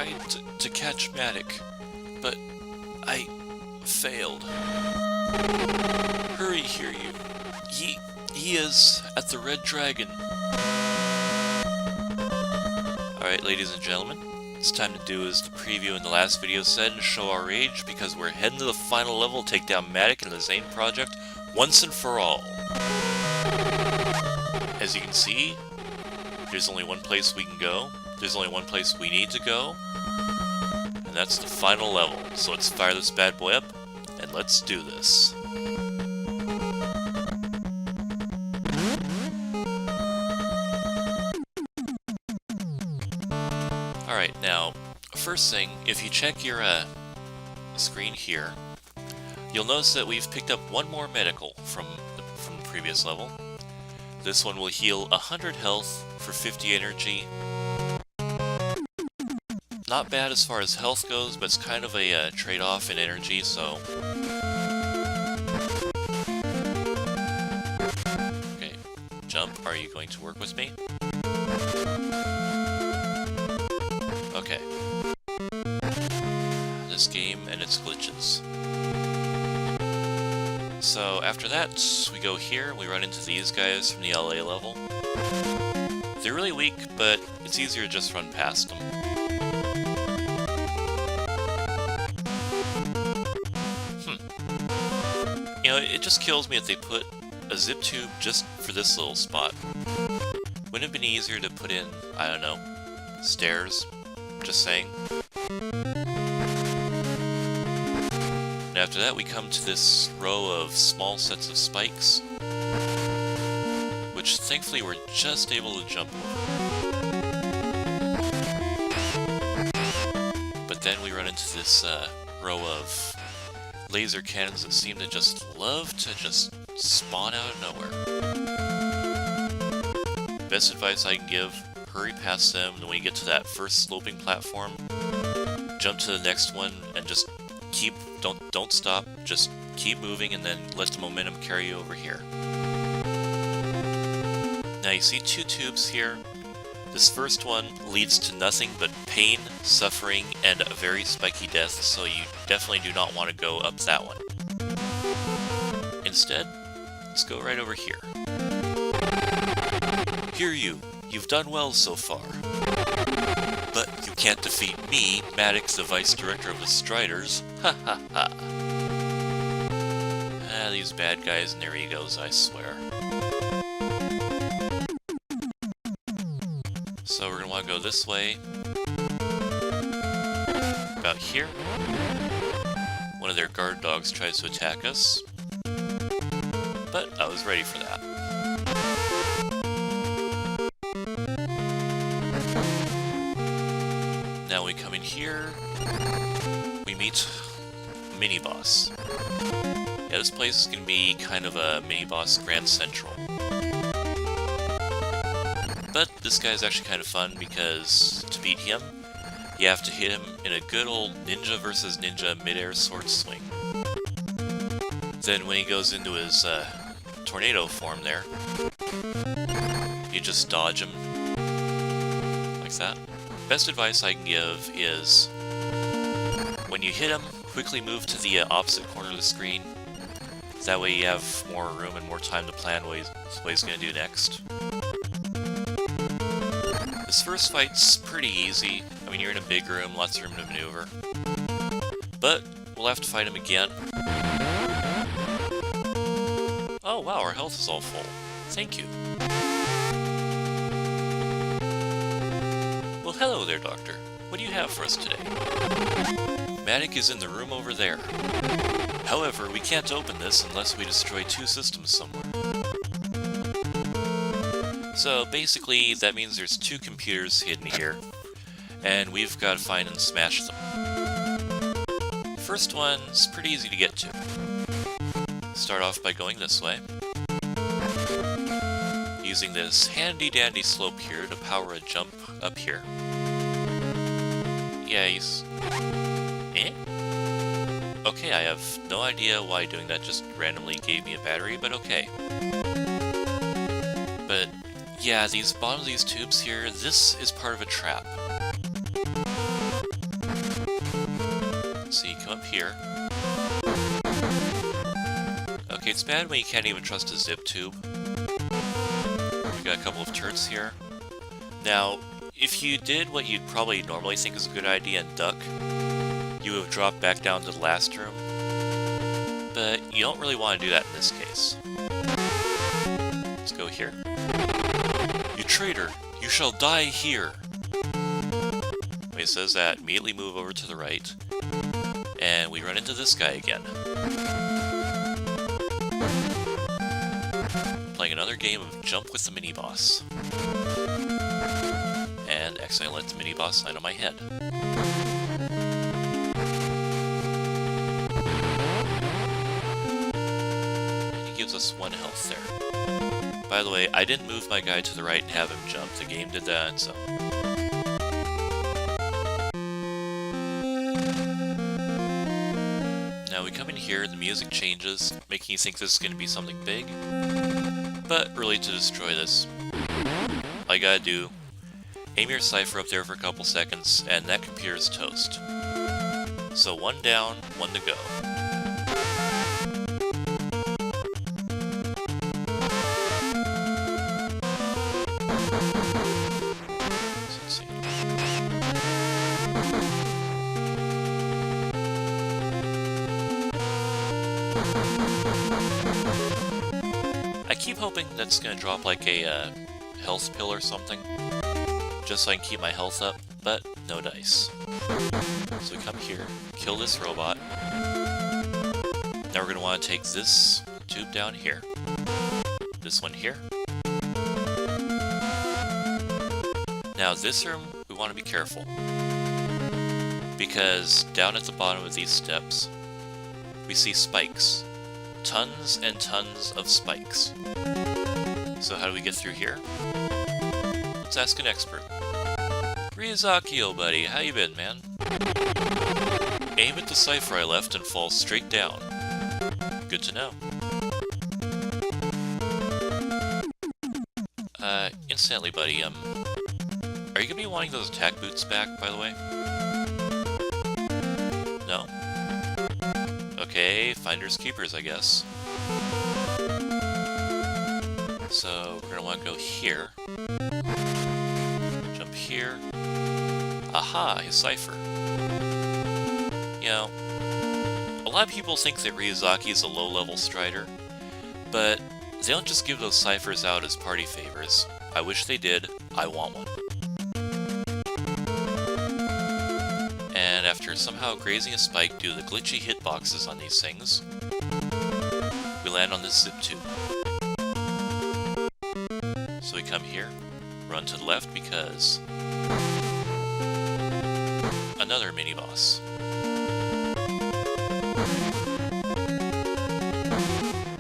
tried to catch Matic, but I failed. Hurry here, you. He is at the Red Dragon. Alright, ladies and gentlemen, it's time to do as the preview in the last video said and show our rage, because we're heading to the final level to take down Matic and the Zane Project once and for all. As you can see, there's only one place we can go, there's only one place we need to go, and that's the final level. So let's fire this bad boy up, and let's do this. Alright, now, first thing, if you check your screen here, you'll notice that we've picked up one more medical from the previous level. This one will heal 100 health for 50 energy. Not bad as far as health goes, but it's kind of a trade-off in energy, so... Okay, jump, are you going to work with me? Okay. This game and its glitches. So after that, we go here, we run into these guys from the LA level. They're really weak, but it's easier to just run past them. You know, it just kills me that they put a zip tube just for this little spot. Wouldn't it have been easier to put in, I don't know, stairs? Just saying. And after that we come to this row of small sets of spikes, which thankfully we're just able to jump over. But then we run into this row of laser cannons that seem to just love to just spawn out of nowhere. Best advice I can give: hurry past them, and when you get to that first sloping platform, jump to the next one and just keep, don't stop, just keep moving and then let the momentum carry you over here. Now you see two tubes here. This first one leads to nothing but pain, suffering, and a very spiky death, so you definitely do not want to go up that one. Instead, let's go right over here. Here you've done well so far. But you can't defeat me, Maddox, the Vice Director of the Striders. Ha ha ha. Ah, these bad guys and their egos, I swear. So we're gonna want to go this way. About here. One of their guard dogs tries to attack us. But I was ready for that. Now we come in here, we meet a mini-boss. Yeah, this place is going to be kind of a mini-boss Grand Central. But this guy is actually kind of fun because to beat him, you have to hit him in a good old ninja versus ninja mid-air sword swing. Then when he goes into his tornado form there, you just dodge him like that. Best advice I can give is, when you hit him, quickly move to the opposite corner of the screen. That way you have more room and more time to plan what he's going to do next. This first fight's pretty easy. I mean, you're in a big room, lots of room to maneuver. But we'll have to fight him again. Oh wow, our health is all full. Thank you. Well, hello there, Doctor. What do you have for us today? Matic is in the room over there. However, we can't open this unless we destroy two systems somewhere. So basically, that means there's two computers hidden here, and we've got to find and smash them. First one's pretty easy to get to. Start off by going this way. Using this handy-dandy slope here to power a jump up here. Yeah, Eh? Okay, I have no idea why doing that just randomly gave me a battery, but okay. But, yeah, these bottom of these tubes here, this is part of a trap. come up here. Okay, it's bad when you can't even trust a zip tube. We got a couple of turrets here. Now, if you did what you'd probably normally think is a good idea and duck, you would have dropped back down to the last room. But you don't really want to do that in this case. Let's go here. You traitor! You shall die here! When it says that, immediately move over to the right. And we run into this guy again. Playing another game of Jump with the Mini-Boss. And accidentally let the Mini-Boss land on my head. And he gives us 1 health there. By the way, I didn't move my guy to the right and have him jump. The game did that, so... Now we come in here, the music changes, making you think this is going to be something big. But really, to destroy this, all you gotta do, aim your cipher up there for a couple seconds, and that computer's toast. So 1 down, 1 to go. Let's see. I keep hoping that's gonna drop like a health pill or something, just so I can keep my health up, but no dice. So we come here, kill this robot. Now we're gonna want to take this tube down here, this one here. Now this room, we want to be careful, because down at the bottom of these steps, we see spikes. Tons and tons of spikes. So how do we get through here? Let's ask an expert. Ryuzaki, buddy, how you been, man? Aim at the cipher I left and fall straight down. Good to know. Incidentally, buddy, are you gonna be wanting those attack boots back, by the way? No? Okay, finders keepers, I guess. So, we're gonna want to go here. Jump here. Aha, his cipher. You know, a lot of people think that Ryuzaki is a low-level Strider, but they don't just give those ciphers out as party favors. I wish they did. I want one. And after somehow grazing a spike due to the glitchy hitboxes on these things, we land on this zip tube. So we come here, run to the left because... another mini-boss.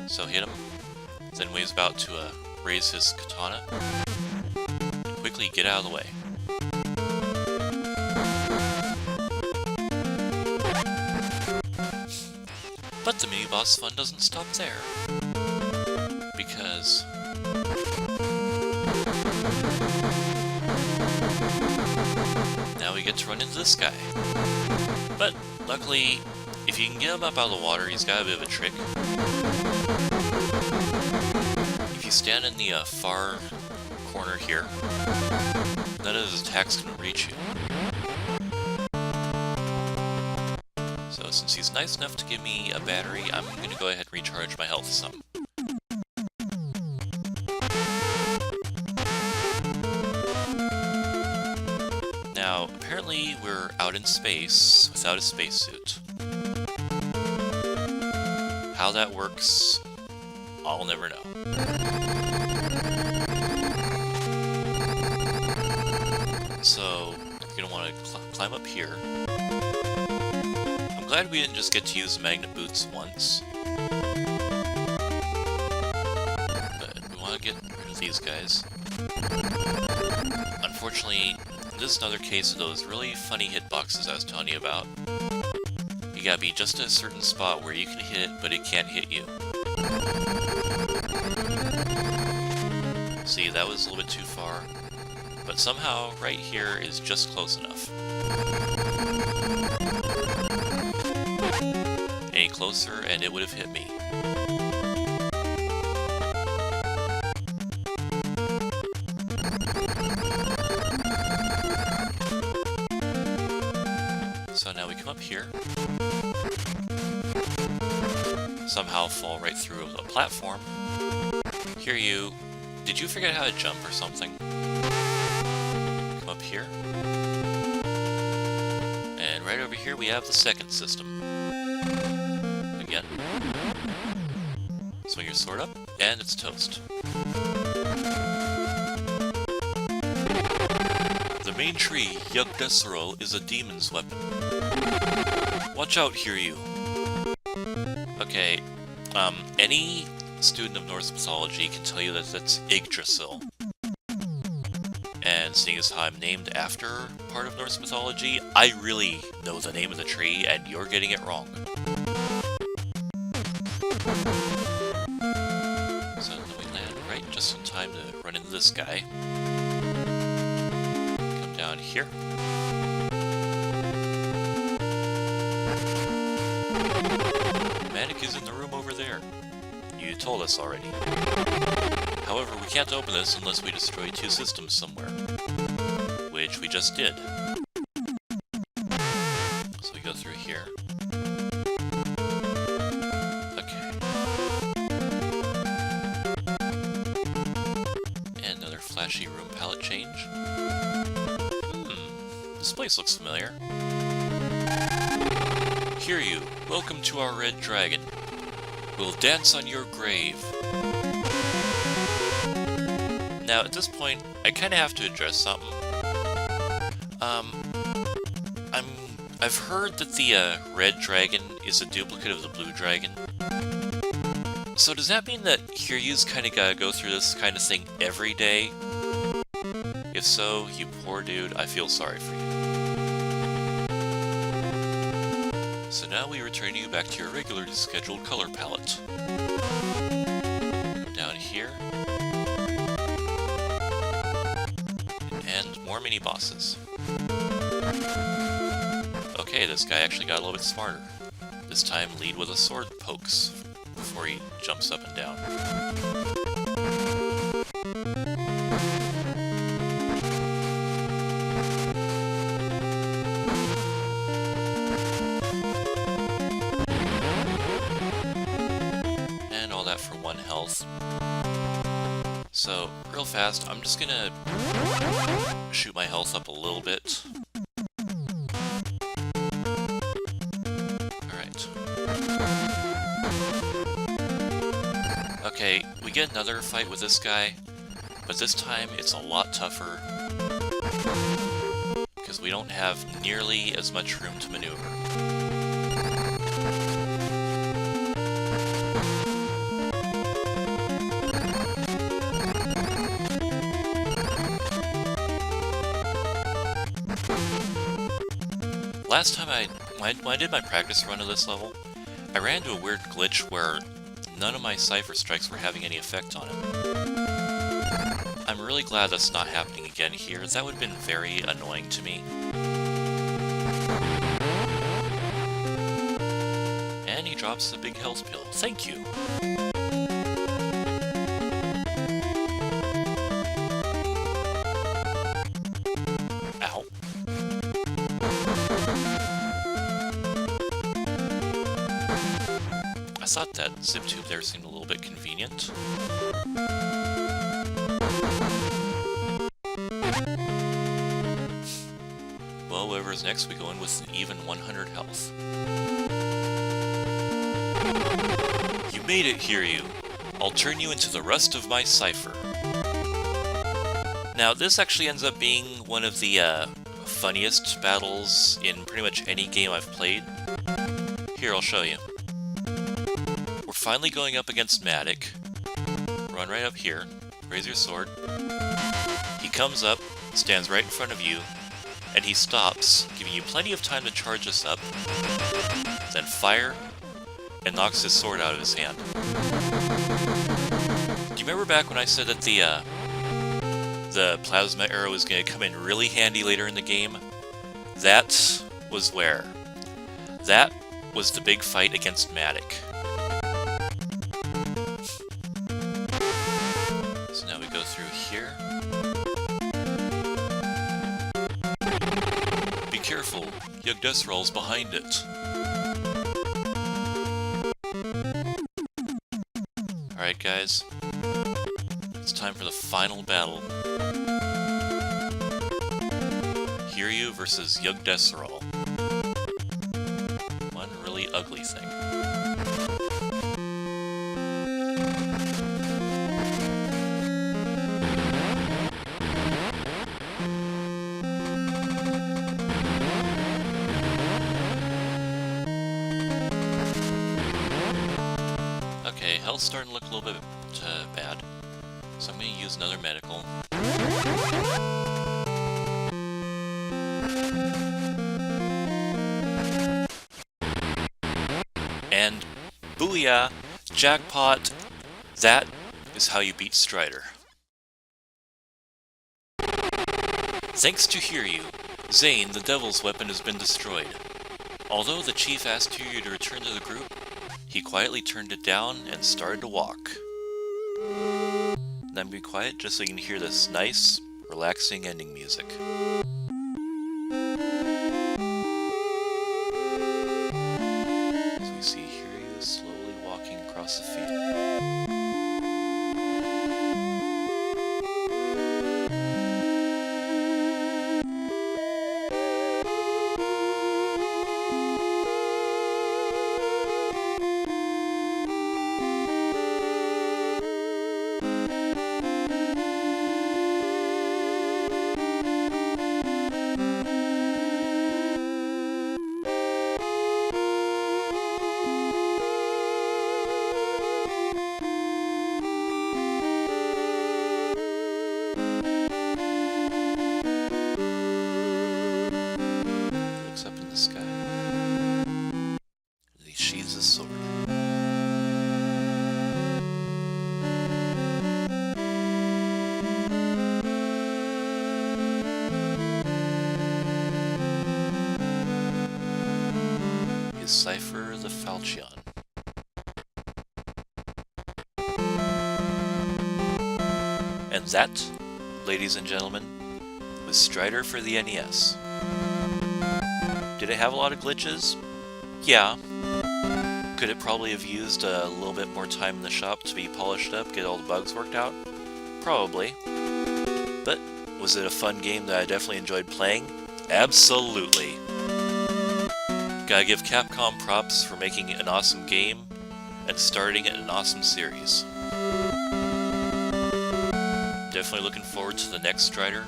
So hit him, then when he's about to raise his katana, quickly get out of the way. But the mini-boss fun doesn't stop there, because now we get to run into this guy. But luckily, if you can get him up out of the water, he's got a bit of a trick. If you stand in the far corner here, none of his attacks can reach you. So since he's nice enough to give me a battery, I'm going to go ahead and recharge my health some. Now, apparently we're out in space without a spacesuit. How that works, I'll never know. So, you're going to want to climb up here. I'm glad we didn't just get to use magnet boots once. But we want to get rid of these guys. Unfortunately, this is another case of those really funny hitboxes I was telling you about. You gotta be just at a certain spot where you can hit it, but it can't hit you. See, that was a little bit too far. But somehow, right here is just close enough. closer and it would have hit me. So now we come up here. Somehow fall right through a platform. Here you... Did you forget how to jump or something? Come up here. And right over here we have the second system. Again. Swing your sword up, and it's toast. The main tree, Yugdesero, is a demon's weapon. Watch out, Hiryu. Okay, any student of Norse mythology can tell you that that's Yggdrasil. And seeing as how I'm named after part of Norse mythology, I really know the name of the tree, and you're getting it wrong. So then we land right just in time to run into this guy. Come down here. Manic is in the room over there. You told us already. However, we can't open this unless we destroy two systems somewhere. Which we just did. So we go through here. Okay. And another flashy room palette change. This place looks familiar. Hiryu, welcome to our Red Dragon. We'll dance on your grave. Now, at this point, I kind of have to address something. I've heard that the Red Dragon is a duplicate of the Blue Dragon. So does that mean that Hiryu's kind of gotta go through this kind of thing every day? If so, you poor dude, I feel sorry for you. So now we return you back to your regularly scheduled color palette. Down here. And more mini-bosses. Okay, this guy actually got a little bit smarter. This time, lead with a sword pokes before he jumps up and down. And all that for 1 health. So, real fast, I'm just gonna shoot my health up a little bit. Alright. Okay, we get another fight with this guy, but this time it's a lot tougher, because we don't have nearly as much room to maneuver. Last time when I did my practice run of this level, I ran into a weird glitch where none of my Cypher Strikes were having any effect on him. I'm really glad that's not happening again here. That would have been very annoying to me. And he drops a big health pill. Thank you! Ow. I thought that zip tube there seemed a little bit convenient. Well, whoever's next, we go in with an even 100 health. You made it, Hiryu. I'll turn you into the rest of my cipher. Now, this actually ends up being one of the funniest battles in pretty much any game I've played. Here, I'll show you. We're finally going up against Matic. Run right up here, raise your sword. He comes up, stands right in front of you, and he stops, giving you plenty of time to charge us up, then fire, and knocks his sword out of his hand. Do you remember back when I said that the plasma arrow was going to come in really handy later in the game? That was where. That was the big fight against Matic. So now we go through here. Be careful, Yggdrasil's behind it. Alright guys, it's time for the final battle. Hiryu versus Yggdrasil. One really ugly thing. Okay, health's starting to look a little bit bad, so I'm going to use another medical. And booyah! Jackpot! That is how you beat Strider. Thanks to Hiryu, Zane, the Devil's weapon, has been destroyed. Although the chief asked Hiryu to return to the group, he quietly turned it down and started to walk. Then be quiet just so you can hear this nice, relaxing ending music. As we see Hiryu slowly walking across the field. Up in the sky. He sheathes his sword. His cipher the Falchion. And that, ladies and gentlemen, was Strider for the NES. Did it have a lot of glitches? Yeah. Could it probably have used a little bit more time in the shop to be polished up, get all the bugs worked out? Probably. But was it a fun game that I definitely enjoyed playing? Absolutely. Gotta give Capcom props for making an awesome game and starting an awesome series. Definitely looking forward to the next Strider.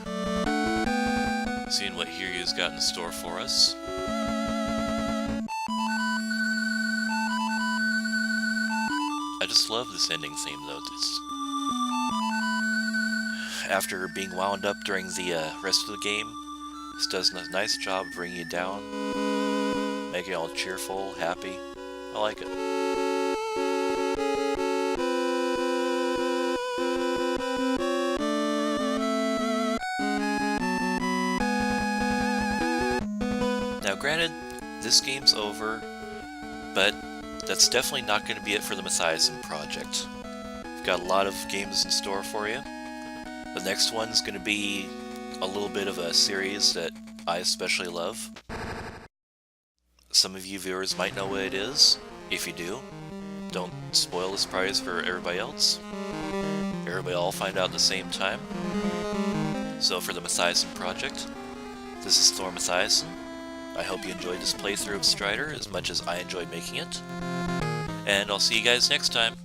Seeing what Hiryu's got in store for us. I just love this ending theme though. After being wound up during the rest of the game, this does a nice job bringing you down, making you all cheerful, happy. I like it. Now granted, this game's over, but that's definitely not going to be it for the Mathiason project. We've got a lot of games in store for you. The next one's going to be a little bit of a series that I especially love. Some of you viewers might know what it is. If you do, don't spoil the surprise for everybody else. Everybody all find out at the same time. So for the Mathiason project, this is Thor Mathiason. I hope you enjoyed this playthrough of Strider as much as I enjoyed making it. And I'll see you guys next time.